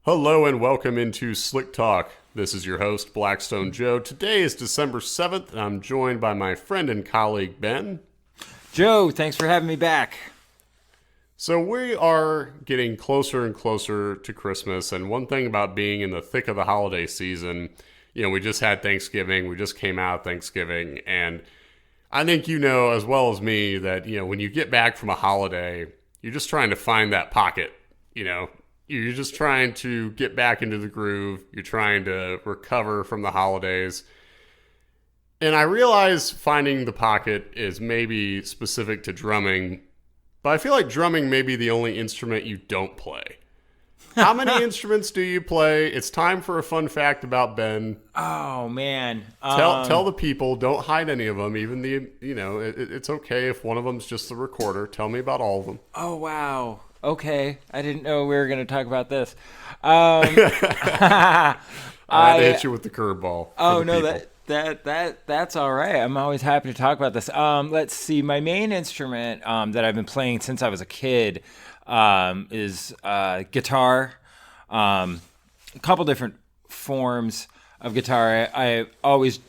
Hello and welcome into Slick Talk. This is your host, Blackstone Joe. Today is December 7th, and I'm joined by my friend and colleague, Ben. Joe, thanks for having me back. So we are getting closer and closer to Christmas, and one thing about being in the thick of the holiday season, we just had Thanksgiving, we just came out of Thanksgiving, and I think you know as well as me that, when you get back from a holiday, you're just trying to find that pocket, You're just trying to get back into the groove. You're trying to recover from the holidays. And I realize finding the pocket is maybe specific to drumming, but I feel like drumming may be the only instrument you don't play. How many instruments do you play? It's time for a fun fact about Ben. Oh man, Tell the people. Don't hide any of them. Even it's okay if one of them's just the recorder. Tell me about all of them. Oh wow. Okay, I didn't know we were going to talk about this. I had to hit you with the curveball. Oh no, that's all right. I'm always happy to talk about this. Let's see. My main instrument that I've been playing since I was a kid is guitar. A couple different forms of guitar. I always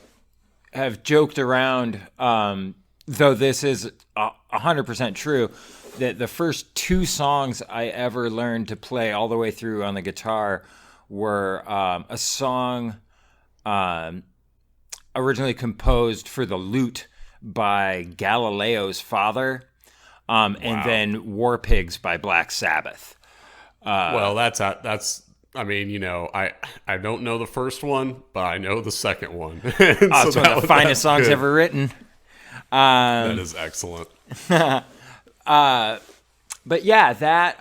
have joked around, though this is 100% true, that the first two songs I ever learned to play all the way through on the guitar were a song originally composed for the lute by Galileo's father, and then War Pigs by Black Sabbath. Well, I don't know the first one, but I know the second one. It's one of the finest songs ever written. That is excellent. But yeah, that,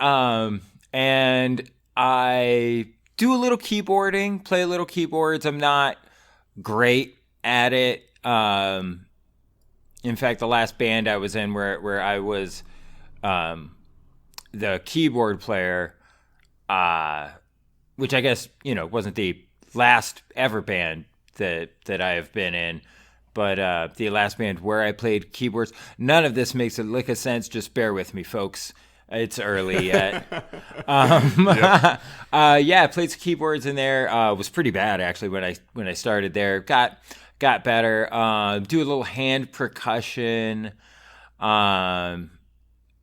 and I do a little keyboarding, play a little keyboards. I'm not great at it. In fact, the last band I was in where I was, the keyboard player, which I guess, wasn't the last ever band that I have been in, but the last band where I played keyboards. None of this makes a lick of sense. Just bear with me, folks. It's early yet. Yep. I played some keyboards in there. It was pretty bad actually when I started there. Got better. Do a little hand percussion, and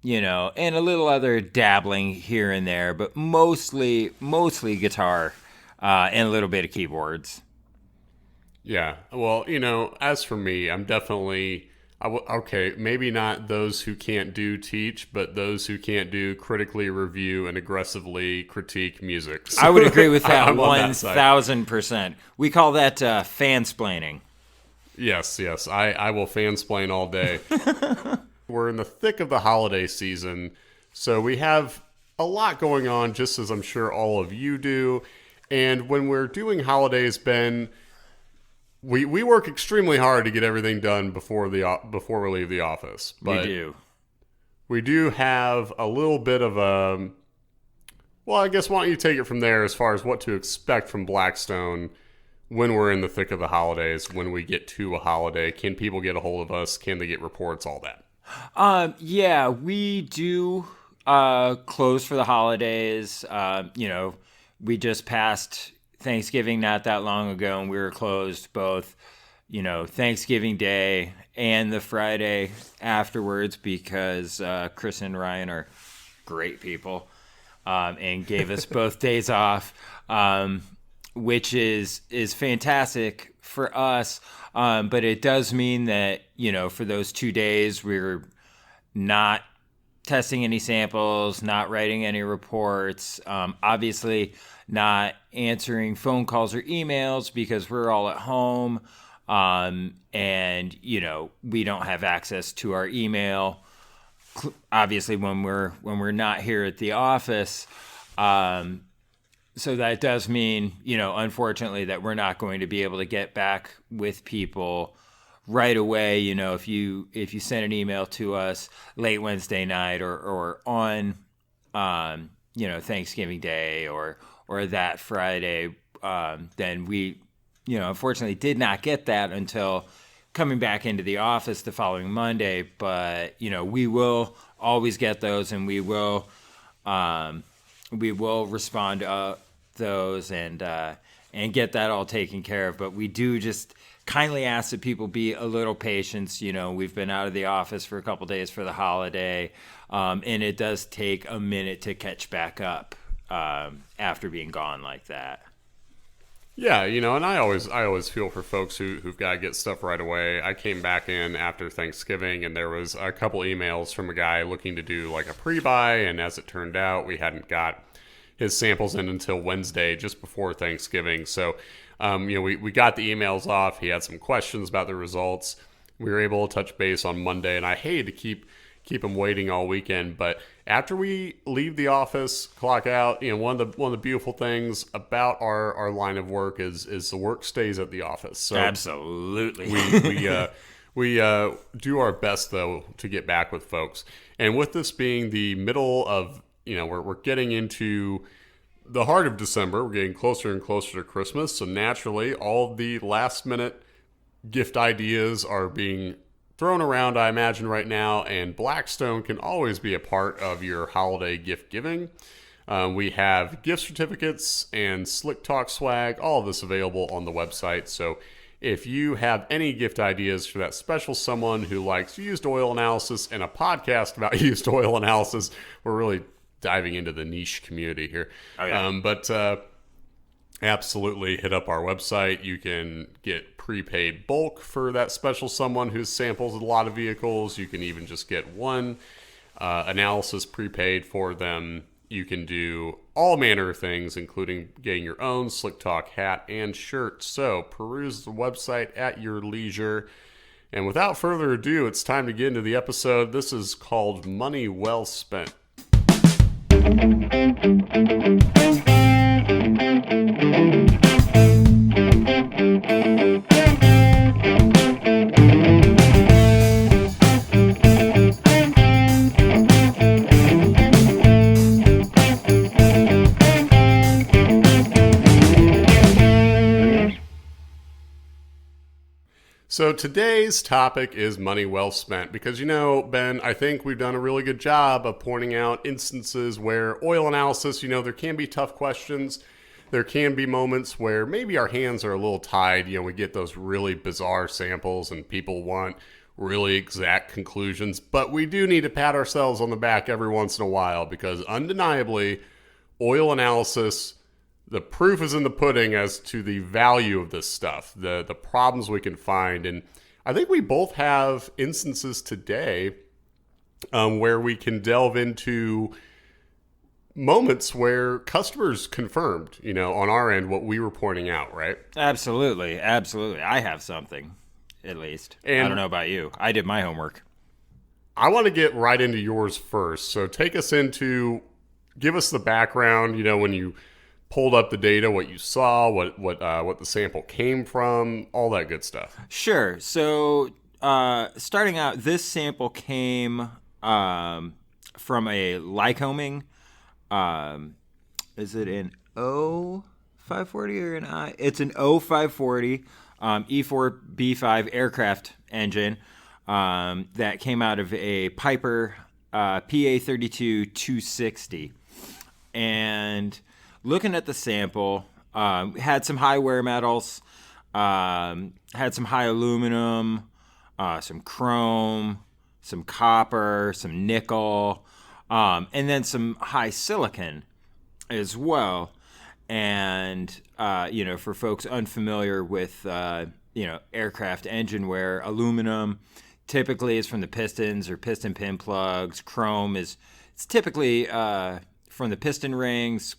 a little other dabbling here and there, but mostly guitar, and a little bit of keyboards. Yeah. Well, as for me, I'm definitely okay. Maybe not those who can't do teach, but those who can't do critically review and aggressively critique music. So I would agree with that I'm on that side. 1,000%. We call that fansplaining. Yes. I will fansplain all day. We're in the thick of the holiday season, so we have a lot going on, just as I'm sure all of you do. And when we're doing holidays, Ben, we work extremely hard to get everything done before we leave the office. But we do have a little bit of a... Well, I guess why don't you take it from there as far as what to expect from Blackstone when we're in the thick of the holidays, when we get to a holiday. Can people get a hold of us? Can they get reports? All that. We do close for the holidays. We just passed Thanksgiving not that long ago, and we were closed both, Thanksgiving Day and the Friday afterwards because Chris and Ryan are great people, and gave us both days off, which is fantastic for us. But it does mean that, for those 2 days, we were not testing any samples, not writing any reports, obviously not answering phone calls or emails because we're all at home. And, we don't have access to our email, obviously, when we're not here at the office. So that does mean, unfortunately, that we're not going to be able to get back with people right away. If you send an email to us late Wednesday night or on, Thanksgiving Day or that Friday, then we, unfortunately did not get that until coming back into the office the following Monday. But, we will always get those, and we will respond those and get that all taken care of. But we do just kindly ask that people be a little patient. You know, we've been out of the office for a couple days for the holiday, and it does take a minute to catch back up after being gone like that. Yeah, you know, and I always feel for folks who've got to get stuff right away. I came back in after Thanksgiving, and there was a couple emails from a guy looking to do like a pre-buy, and as it turned out, we hadn't got his samples in until Wednesday, just before Thanksgiving. So, you know, we got the emails off. He had some questions about the results. We were able to touch base on Monday, and I hated to keep him waiting all weekend, but after we leave the office, clock out, you know, one of the beautiful things about our line of work is the work stays at the office. So absolutely, we do our best though to get back with folks. And with this being the middle of, you know, we're getting into the heart of December, we're getting closer and closer to Christmas. So naturally, all of the last minute gift ideas are being thrown around, I imagine, right now, and Blackstone can always be a part of your holiday gift giving. We have gift certificates and Slick Talk swag, all of this available on the website. So if you have any gift ideas for that special someone who likes used oil analysis and a podcast about used oil analysis, we're really diving into the niche community here. Oh, yeah. But absolutely hit up our website. You can get prepaid bulk for that special someone who samples a lot of vehicles. You can even just get one analysis prepaid for them. You can do all manner of things, including getting your own Slick Talk hat and shirt. So peruse the website at your leisure. And without further ado, it's time to get into the episode. This is called Money Well Spent. So today's topic is money well spent because, you know, Ben, I think we've done a really good job of pointing out instances where oil analysis, you know, there can be tough questions. There can be moments where maybe our hands are a little tied. You know, we get those really bizarre samples and people want really exact conclusions. But we do need to pat ourselves on the back every once in a while because undeniably, oil analysis, the proof is in the pudding as to the value of this stuff, the problems we can find. And I think we both have instances today where we can delve into moments where customers confirmed, you know, on our end what we were pointing out, right? Absolutely. I have something, at least. And I don't know about you. I did my homework. I want to get right into yours first. So give us the background, you know, when you pulled up the data, what you saw, what the sample came from, all that good stuff. Sure. So starting out, this sample came from a Lycoming. Is it an O540 or an I? It's an O540 E4B5 aircraft engine that came out of a Piper PA32 260. And looking at the sample, had some high wear metals, had some high aluminum, some chrome, some copper, some nickel, and then some high silicon as well. And, you know, for folks unfamiliar with, you know, aircraft engine wear, aluminum typically is from the pistons or piston pin plugs. Chrome it's typically from the piston rings.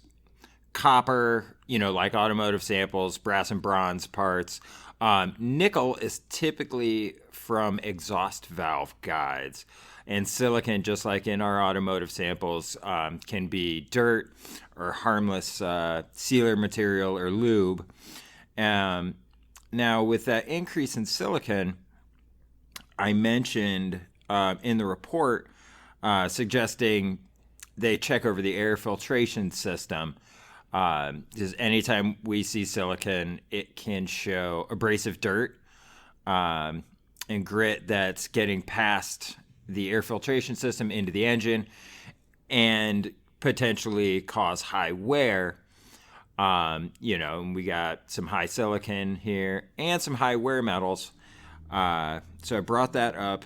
Copper, you know, like automotive samples, brass and bronze parts. Nickel is typically from exhaust valve guides. And silicon, just like in our automotive samples, can be dirt or harmless sealer material or lube. Now, with that increase in silicon, I mentioned in the report suggesting they check over the air filtration system. Because anytime we see silicon, it can show abrasive dirt and grit that's getting past the air filtration system into the engine and potentially cause high wear. And we got some high silicon here and some high wear metals. So I brought that up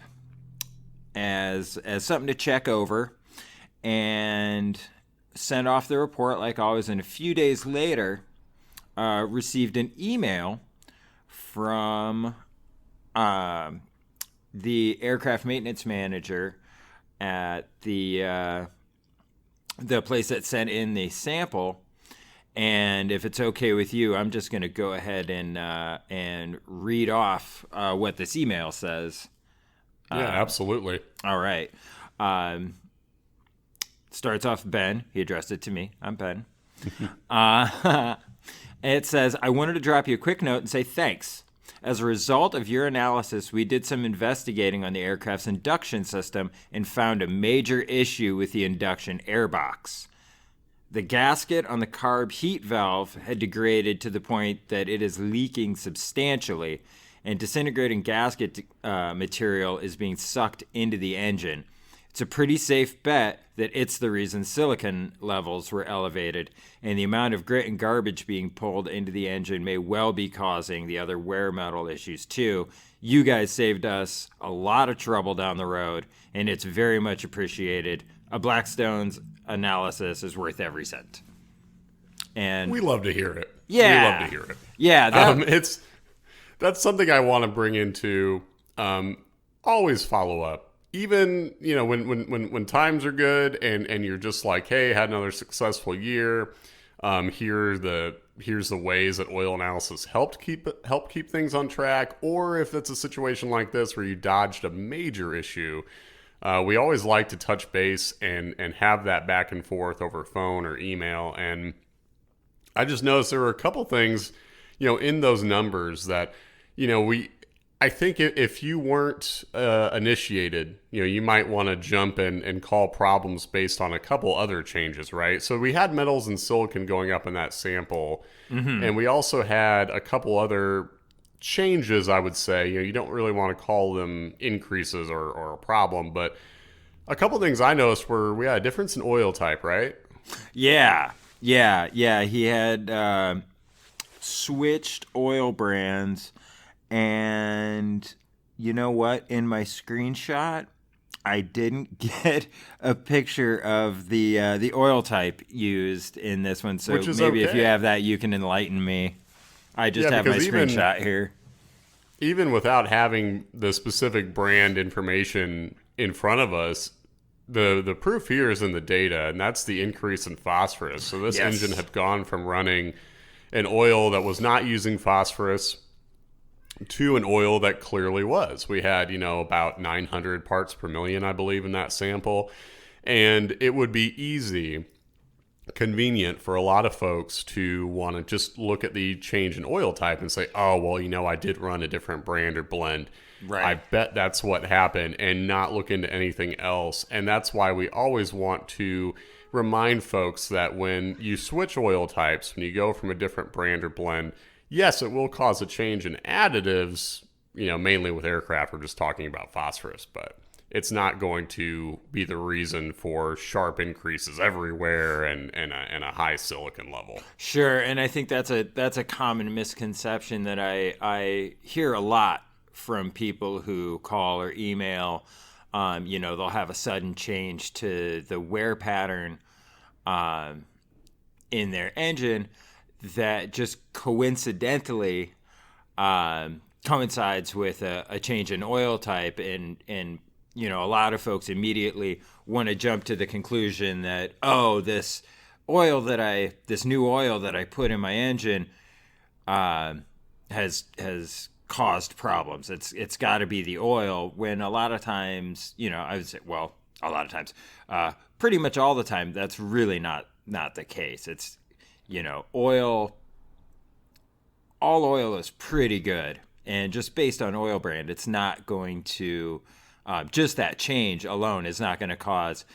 as something to check over and sent off the report like always. And a few days later, received an email from the aircraft maintenance manager at the place that sent in the sample. And if it's okay with you, I'm just going to go ahead and read off what this email says. Yeah, absolutely. All right. Starts off Ben. He addressed it to me. I'm Ben. It says, I wanted to drop you a quick note and say thanks. As a result of your analysis, we did some investigating on the aircraft's induction system and found a major issue with the induction airbox. The gasket on the carb heat valve had degraded to the point that it is leaking substantially, and disintegrating gasket material is being sucked into the engine. It's a pretty safe bet that it's the reason silicon levels were elevated, and the amount of grit and garbage being pulled into the engine may well be causing the other wear metal issues too. You guys saved us a lot of trouble down the road, and it's very much appreciated. A Blackstone's analysis is worth every cent. And we love to hear it. Yeah. We love to hear it. Yeah. That's something I want to bring into always follow up. Even, when times are good and you're just like, hey, had another successful year. Here's the ways that oil analysis help keep things on track. Or if it's a situation like this where you dodged a major issue, we always like to touch base and have that back and forth over phone or email. And I just noticed there were a couple things, in those numbers that, I think if you weren't initiated, you might want to jump in and call problems based on a couple other changes, right? So we had metals and silicon going up in that sample, and we also had a couple other changes, I would say. You don't really want to call them increases or a problem, but a couple things I noticed were we had a difference in oil type, right? Yeah. He had switched oil brands. And you know what? In my screenshot, I didn't get a picture of the oil type used in this one. So maybe if you have that, you can enlighten me. I just have my screenshot here. Even without having the specific brand information in front of us, the proof here is in the data, and that's the increase in phosphorus. So this engine had gone from running an oil that was not using phosphorus to an oil that clearly was. We had, about 900 parts per million, I believe, in that sample. And it would be easy, convenient for a lot of folks to want to just look at the change in oil type and say, oh, well, I did run a different brand or blend. Right. I bet that's what happened, and not look into anything else. And that's why we always want to remind folks that when you switch oil types, when you go from a different brand or blend, yes, it will cause a change in additives, mainly with aircraft. We're just talking about phosphorus, but it's not going to be the reason for sharp increases everywhere and a high silicon level. Sure, and I think that's a common misconception that I hear a lot from people who call or email. They'll have a sudden change to the wear pattern in their engine that just coincidentally coincides with a change in oil type, and a lot of folks immediately want to jump to the conclusion that, oh, this new oil that I put in my engine has caused problems. It's got to be the oil, when a lot of times, I would say, well, a lot of times, pretty much all the time, that's really not the case. It's all oil is pretty good. And just based on oil brand, it's not going to, just that change alone is not going to cause,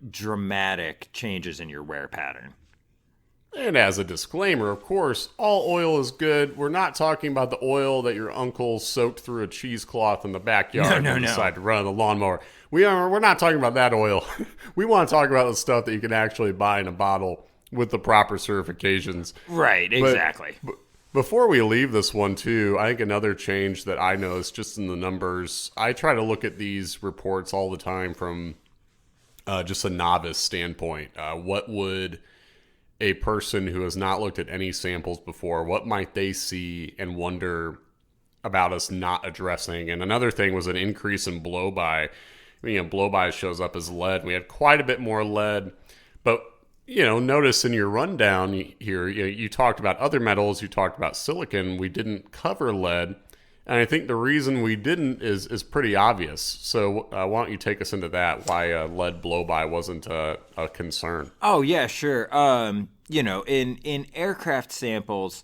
dramatic changes in your wear pattern. And as a disclaimer, of course, all oil is good. We're not talking about the oil that your uncle soaked through a cheesecloth in the backyard and decided to run the lawnmower. We're not talking about that oil. We want to talk about the stuff that you can actually buy in a bottle with the proper certifications. Right, But exactly. before we leave this one too, I think another change that I noticed just in the numbers, I try to look at these reports all the time from just a novice standpoint. What would a person who has not looked at any samples before, what might they see and wonder about us not addressing? And another thing was an increase in blow by. Blow by shows up as lead. We had quite a bit more lead, but notice in your rundown here, you talked about other metals, you talked about silicon. We didn't cover lead, and I think the reason we didn't is pretty obvious. So why don't you take us into that? Why lead blow by wasn't a concern? Oh yeah, sure. In aircraft samples,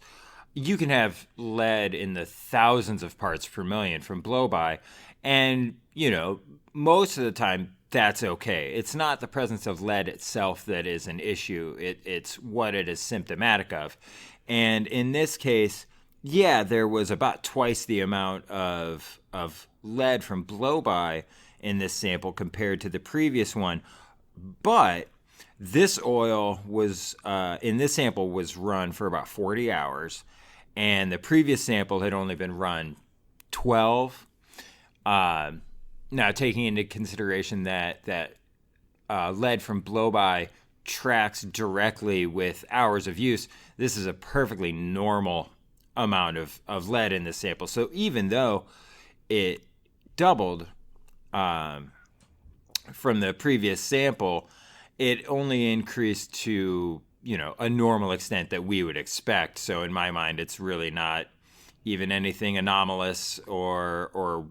you can have lead in the thousands of parts per million from blow by, and most of the time that's okay. It's not the presence of lead itself that is an issue. It's what it is symptomatic of. And in this case, yeah, there was about twice the amount of lead from blow-by in this sample compared to the previous one. But this oil was in this sample was run for about 40 hours, and the previous sample had only been run 12. Now, taking into consideration that lead from blow-by tracks directly with hours of use, this is a perfectly normal amount of lead in this sample. So even though it doubled from the previous sample, it only increased to a normal extent that we would expect. So in my mind, it's really not even anything anomalous or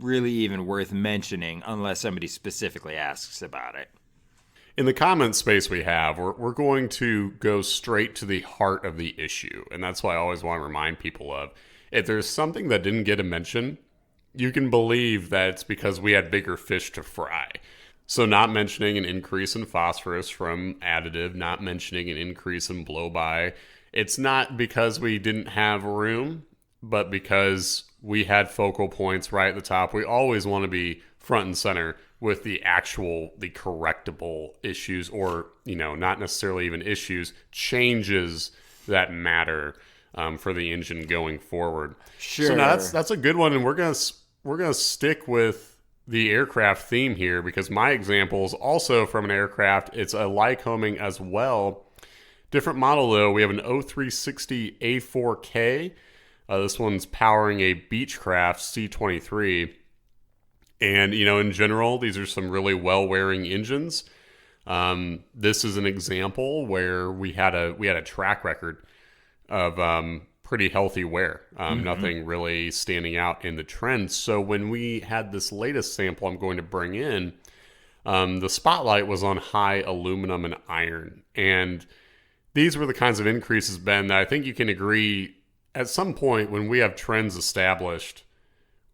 really even worth mentioning unless somebody specifically asks about it. In the comment space we have, we're going to go straight to the heart of the issue. And that's why I always want to remind people of, if there's something that didn't get a mention, you can believe that it's because we had bigger fish to fry. So not mentioning an increase in phosphorus from additive, not mentioning an increase in blow-by, it's not because we didn't have room, but because we had focal points right at the top. We always want to be front and center with the correctable issues, or, not necessarily even issues, changes that matter for the engine going forward. Sure. So now that's a good one, and we're gonna stick with the aircraft theme here, because my example is also from an aircraft. It's a Lycoming as well. Different model though. We have an O360 A4K. This one's powering a Beechcraft C23. And, in general, these are some really well-wearing engines. This is an example where we had a track record of pretty healthy wear. Nothing really standing out in the trend. So when we had this latest sample I'm going to bring in, the spotlight was on high aluminum and iron. And these were the kinds of increases, Ben, that I think you can agree at some point when we have trends established,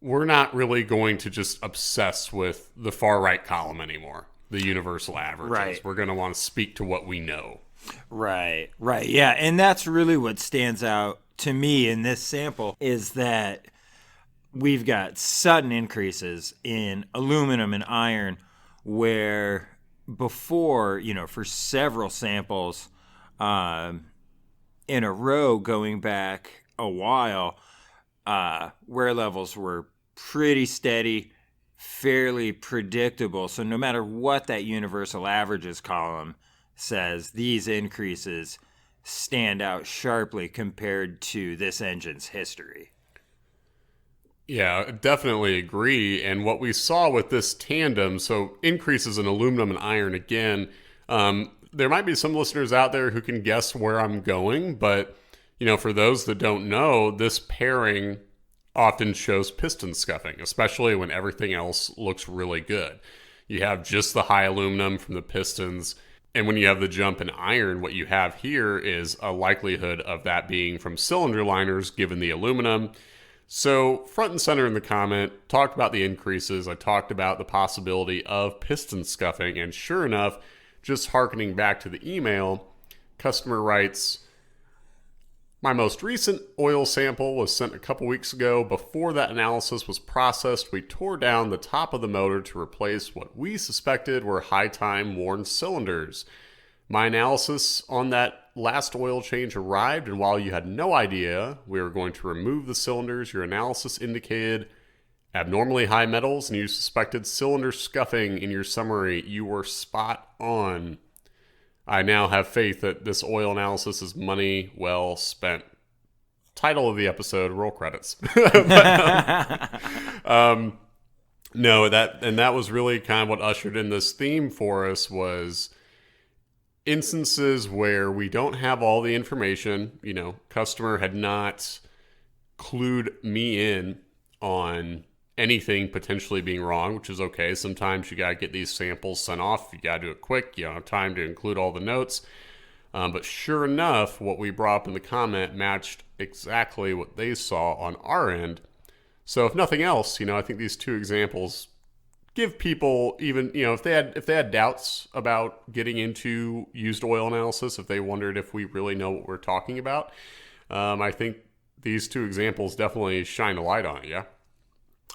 we're not really going to just obsess with the far right column anymore, the universal averages. Right. We're going to want to speak to what we know. Right. Yeah. And that's really what stands out to me in this sample, is that we've got sudden increases in aluminum and iron, where before, for several samples in a row going back a while, wear levels were pretty steady, fairly predictable. So no matter what that universal averages column says, these increases stand out sharply compared to this engine's history. Yeah, definitely agree. And what we saw with this tandem, so increases in aluminum and iron again, there might be some listeners out there who can guess where I'm going, but for those that don't know, this pairing often shows piston scuffing, especially when everything else looks really good. You have just the high aluminum from the pistons, and when you have the jump in iron, what you have here is a likelihood of that being from cylinder liners given the aluminum. So front and center in the comment, talked about the increases. I talked about the possibility of piston scuffing, and sure enough, just hearkening back to the email, customer writes, my most recent oil sample was sent a couple weeks ago. Before that analysis was processed, we tore down the top of the motor to replace what we suspected were high time worn cylinders. My analysis on that last oil change arrived, and while you had no idea we were going to remove the cylinders, your analysis indicated abnormally high metals and you suspected cylinder scuffing in your summary. You were spot on. I now have faith that this oil analysis is money well spent. Title of the episode, roll credits. No, that was really kind of what ushered in this theme for us, was instances where we don't have all the information. Customer had not clued me in on anything potentially being wrong, which is okay. Sometimes you got to get these samples sent off. You got to do it quick. You don't have time to include all the notes. But sure enough, what we brought up in the comment matched exactly what they saw on our end. So if nothing else, I think these two examples give people, even, if they had doubts about getting into used oil analysis, if they wondered if we really know what we're talking about, I think these two examples definitely shine a light on it. Yeah.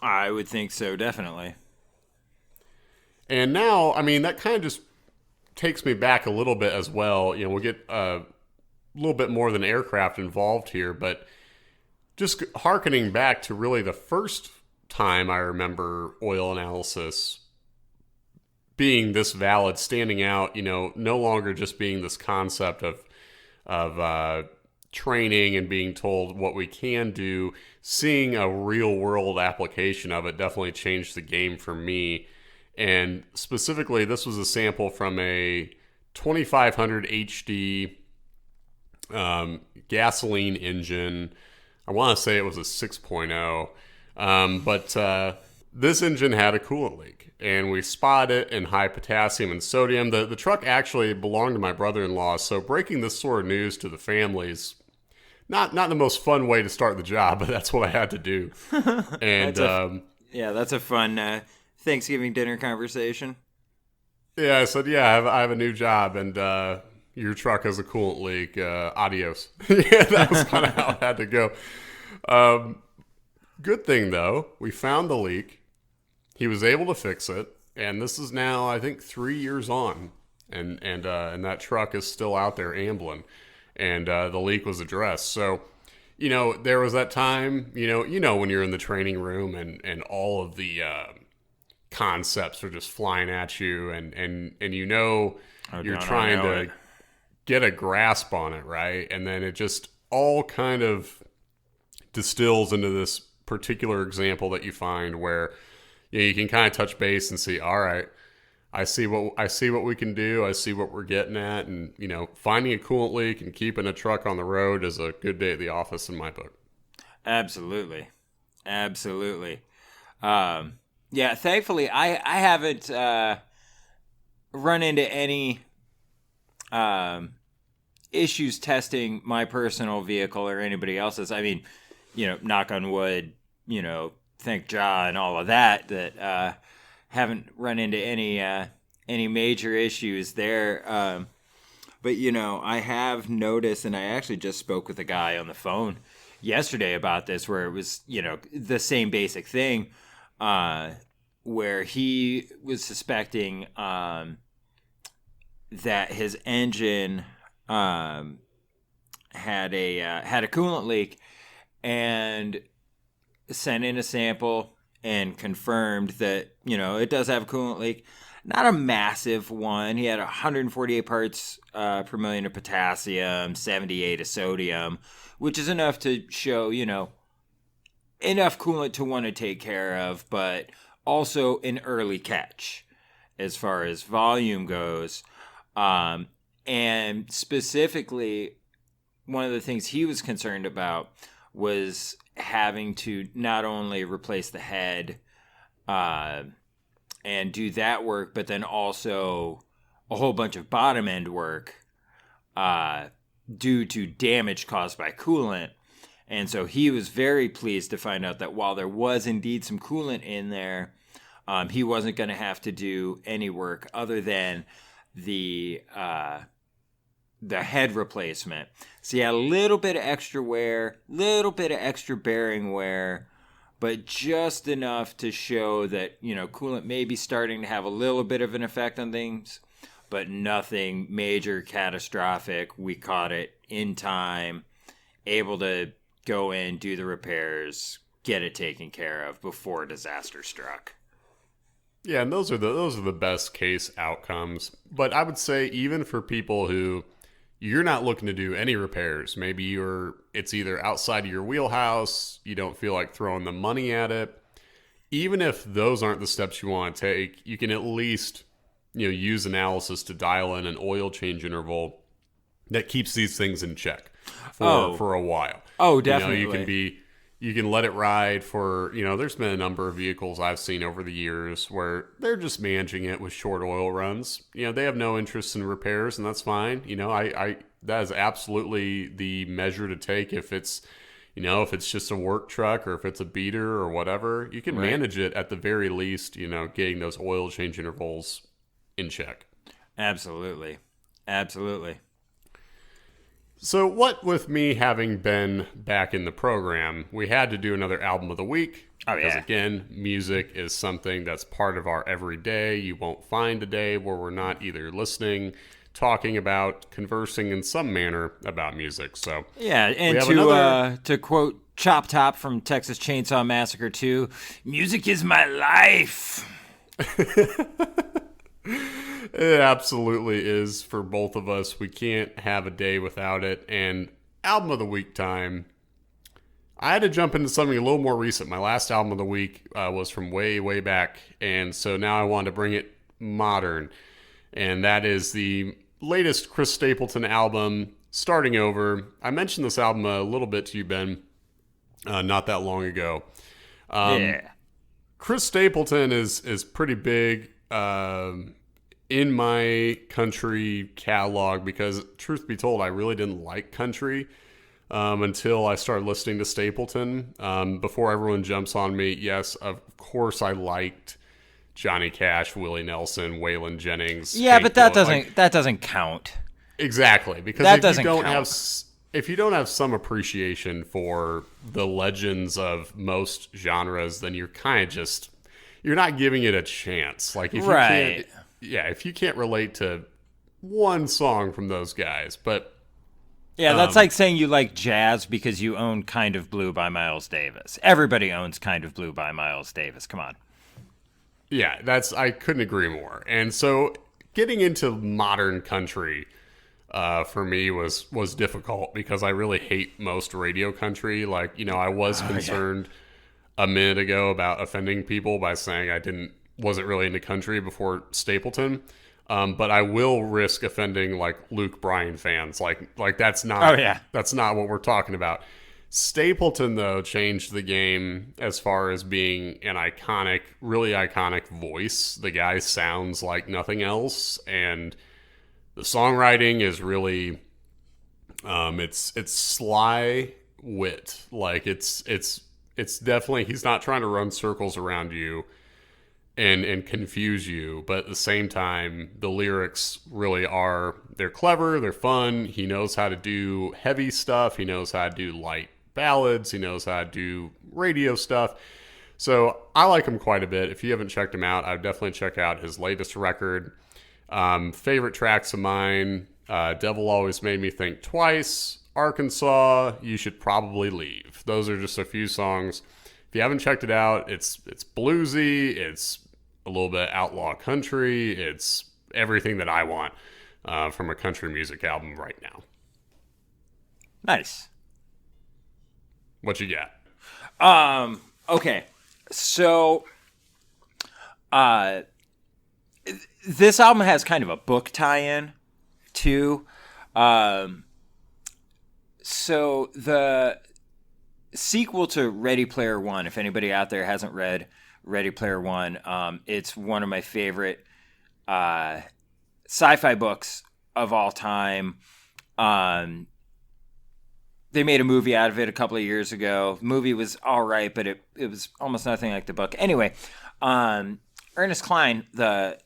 I would think so, definitely. And now, that kind of just takes me back a little bit as well. We'll get a little bit more than aircraft involved here, but just hearkening back to really the first time I remember oil analysis being this valid, standing out, no longer just being this concept of training and being told what we can do. Seeing a real world application of it definitely changed the game for me. And specifically, this was a sample from a 2500 HD gasoline engine. I want to say it was a 6.0, but this engine had a coolant leak, and we spotted it in high potassium and sodium. The truck actually belonged to my brother-in-law, so breaking this sort of news to the families, not the most fun way to start the job, but that's what I had to do. And that's a fun Thanksgiving dinner conversation. Yeah, I said, I have a new job, and your truck has a coolant leak. Adios. Yeah, that was kind of how it had to go. Good thing, though, we found the leak. He was able to fix it, and this is now, I think, 3 years on, and that truck is still out there ambling, and the leak was addressed. So, there was that time, when you're in the training room and all of the concepts are just flying at you, and you're trying to get a grasp on it, right? And then it just all kind of distills into this particular example that you find where you can kind of touch base and see, all right, I see what we can do. I see what we're getting at, and finding a coolant leak and keeping a truck on the road is a good day at the office in my book. Absolutely. Yeah, thankfully, I haven't run into any issues testing my personal vehicle or anybody else's. I mean, knock on wood, thank Jah and all of that haven't run into any major issues there. But, I have noticed, and I actually just spoke with a guy on the phone yesterday about this, where it was, the same basic thing, where he was suspecting that his engine had a coolant leak, and sent in a sample and confirmed that it does have a coolant leak. Not a massive one. He had 148 parts per million of potassium, 78 of sodium, which is enough to show enough coolant to want to take care of, but also an early catch as far as volume goes. And specifically, one of the things he was concerned about was having to not only replace the head and do that work, but then also a whole bunch of bottom end work due to damage caused by coolant. And so he was very pleased to find out that while there was indeed some coolant in there, he wasn't going to have to do any work other than the head replacement. So yeah, a little bit of extra wear, little bit of extra bearing wear, but just enough to show that, coolant may be starting to have a little bit of an effect on things. but nothing major, catastrophic. We caught it in time, able to go in, do the repairs, get it taken care of before disaster struck. Yeah, and those are the best case outcomes. But I would say even for people who you're not looking to do any repairs, maybe it's either outside of your wheelhouse, you don't feel like throwing the money at it. Even if those aren't the steps you want to take, you can at least use analysis to dial in an oil change interval that keeps these things in check for a while. Oh, definitely. You can let it ride for, there's been a number of vehicles I've seen over the years where they're just managing it with short oil runs. They have no interest in repairs, and that's fine. That is absolutely the measure to take if it's just a work truck or if it's a beater or whatever. You can manage it at the very least, getting those oil change intervals in check. Absolutely. So what with me having been back in the program, we had to do another album of the week. Oh, yeah. Because again, music is something that's part of our everyday. You won't find a day where we're not either listening, talking about, conversing in some manner about music. So yeah, and to quote Chop Top from Texas Chainsaw Massacre 2, music is my life. It absolutely is for both of us. We can't have a day without it. And album of the week time, I had to jump into something a little more recent. My last album of the week was from way, way back. And so now I wanted to bring it modern. And that is the latest Chris Stapleton album, Starting Over. I mentioned this album a little bit to you, Ben, not that long ago. Chris Stapleton is pretty big in my country catalog because, truth be told, I really didn't like country until I started listening to Stapleton. Before everyone jumps on me, yes, of course I liked Johnny Cash, Willie Nelson, Waylon Jennings. Yeah, Hank but that Williams. doesn't count. Exactly, because if you don't have some appreciation for the legends of most genres, then you're kind of just you're not giving it a chance. Like if you can't relate to one song from those guys, but yeah, that's like saying you like jazz because you own Kind of Blue by Miles Davis. Everybody owns Kind of Blue by Miles Davis. Come on. Yeah, I couldn't agree more. And so getting into modern country for me was difficult because I really hate most radio country. Like, I was concerned a minute ago about offending people by saying I wasn't really into country before Stapleton. But I will risk offending like Luke Bryan fans. Like that's not that's not what we're talking about. Stapleton, though, changed the game as far as being an really iconic voice. The guy sounds like nothing else, and the songwriting is really, it's sly wit. Like it's definitely, he's not trying to run circles around you and confuse you, but at the same time, the lyrics really they're clever, they're fun. He knows how to do heavy stuff. He knows how to do light ballads. He knows how to do radio stuff. So I like him quite a bit. If you haven't checked him out, I would definitely check out his latest record. Favorite tracks of mine, Devil Always Made Me Think Twice, Arkansas, You Should Probably Leave. Those are just a few songs. If you haven't checked it out, it's bluesy, it's a little bit outlaw country, it's everything that I want from a country music album right now. Nice. What you got? Okay. So, this album has kind of a book tie-in, too. So, the sequel to Ready Player One, if anybody out there hasn't read Ready Player One, it's one of my favorite sci-fi books of all time. They made a movie out of it a couple of years ago. The movie was all right, but it was almost nothing like the book. Anyway, Ernest Cline, the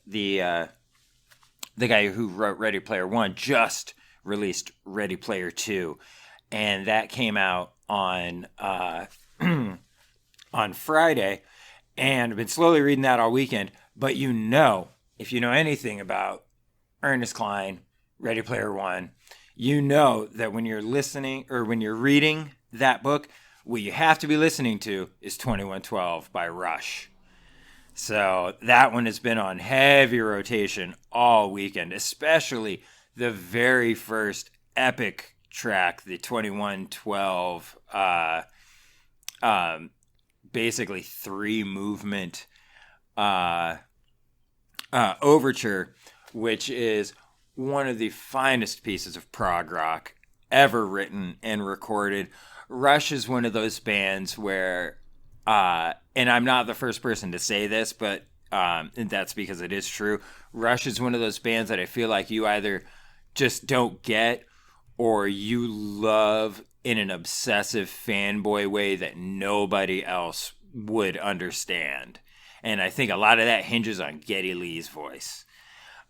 guy who wrote Ready Player One, just released Ready Player Two, and that came out on on Friday. And I've been slowly reading that all weekend. But if you know anything about Ernest Cline, Ready Player One, you know that when you're listening or when you're reading that book, what you have to be listening to is 2112 by Rush. So that one has been on heavy rotation all weekend, especially the very first epic track, the 2112, basically 3-movement overture, which is one of the finest pieces of prog rock ever written and recorded. Rush is one of those bands where, and I'm not the first person to say this, but and that's because it is true. Rush is one of those bands that I feel like you either just don't get or you love in an obsessive fanboy way that nobody else would understand. And I think a lot of that hinges on Geddy Lee's voice.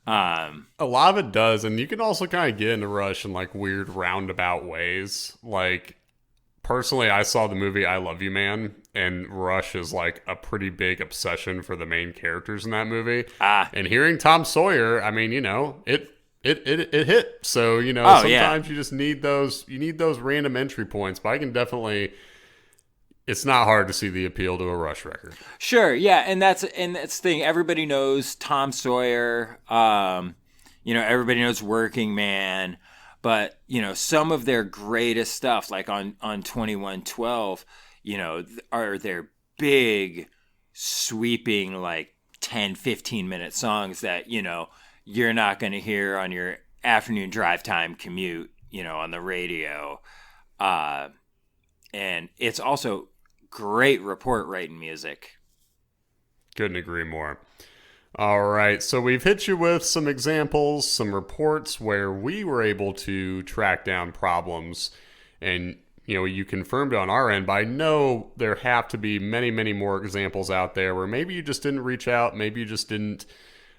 A lot of it does, and you can also kind of get into Rush in like weird roundabout ways. Like, personally, I saw the movie I Love You Man, and Rush is like a pretty big obsession for the main characters in that movie. And hearing Tom Sawyer, I mean, it hit. So, sometimes you just need those random entry points, but I can definitely, it's not hard to see the appeal to a Rush record. Sure, yeah, and that's the thing. Everybody knows Tom Sawyer. Everybody knows Working Man, but some of their greatest stuff, like on 2112, are their big, sweeping, like 10, 15-minute songs that you're not going to hear on your afternoon drive time commute, on the radio. And it's also great report writing music. Couldn't agree more. All right, so we've hit you with some examples, some reports where we were able to track down problems, and you confirmed on our end, but I know there have to be many, many more examples out there where maybe you just didn't reach out, maybe you just didn't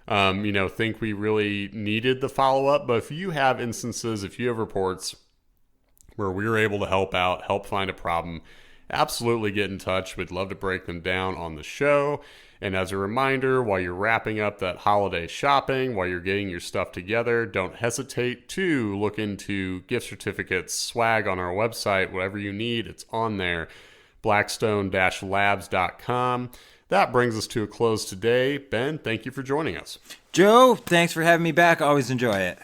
think we really needed the follow-up. But if you have instances, if you have reports where we were able to help out, help find a problem, absolutely get in touch. We'd love to break them down on the show. And as a reminder, while you're wrapping up that holiday shopping, while you're getting your stuff together, don't hesitate to look into gift certificates, swag on our website, whatever you need, it's on there, blackstone-labs.com. That brings us to a close today. Ben, thank you for joining us. Joe, thanks for having me back. Always enjoy it.